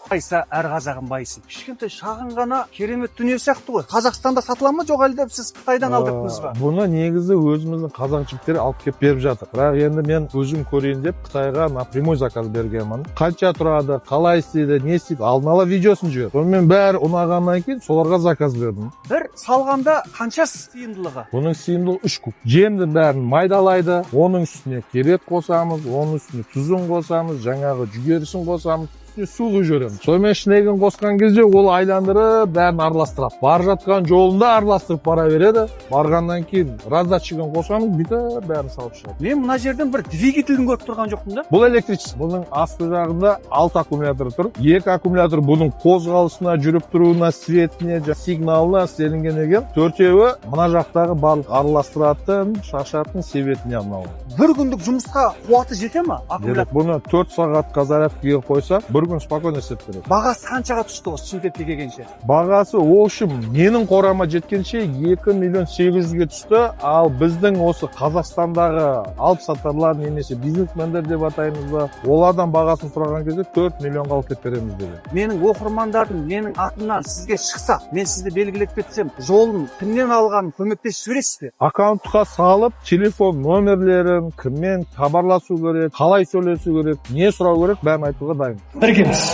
Байса әр қазағын байсын. Кішкентай шағын ғана керемет дүние сияқты ғой. Қазақстанда сатыла ма жоқ әлде сіз Қытайдан алдырдыңыз ба? Бұны негізі өзіміздің қазақ жігіттері алып келіп беріп жатыр. Бірақ енді мен өзім көрейін деп Қытайға напрямой заказ бергенмін. Қанша тұрады, қалай істейді, не істейді, алдын ала видеосын жіберді. Сонымен бәрі ұнағаннан кейін соларға заказ бердім. Бір салғанда қанша сыйымдылығы? Бұның сыйымдылығы 3 куб. Жемді бәрін майдалайды, оның үстіне керек қосамыз, оның үстіне тұзын қосамыз, жаңағы жүгерісін қосамыз. Су жүреміз. Сонымен шнегін қосқан кезде ол айландырып бәрін араластырады. Бар жатқан жолында араластырып бара береді. Барғаннан кейін раздатчигін қосамыз, бүйтіп бәрін салып шығады. Мен мына жерден бір двигателін көріп тұрған жоқпын да. Бұл электричество. Бұның асты жағында 6 аккумулятор тұр. 2 аккумулятор бұның қозғалысына, жүріп тұруына, светіне, сигналына істелінген екен. 4-еуі мына жақтағы барлық араластыратын, шашатын себетіне арналған. Бір күндік жұмысқа қуаты жете ма? Аккумулятор. Бұны 4 сағатқа зарядкаға қойсақ, бір күн спокойно істеп береді. Бағасы қаншаға түсті осы Шымкентке келгенше? Бағасы ол үшін менің қорама жеткенше 2 миллион 800-ге түсті, ал біздің осы Қазақстандағы алып сатарлар немесе бизнесмендер деп атаймыз ба, олардан бағасын сұраған кезде 4 миллионға алып кетіп береміз dedi. Менің оқырмандардың менің атымнан сізге шықса, мен сізді белгілеп кетсем, жолын кімнен алғанын көмектесіп жібересіз бе? Аккаунтқа салып, телефон номерлерін, кіммен хабарласу керек, қалай сөйлесу керек, не сұрау керек, бәрін айтуға дайын. Біргеміз.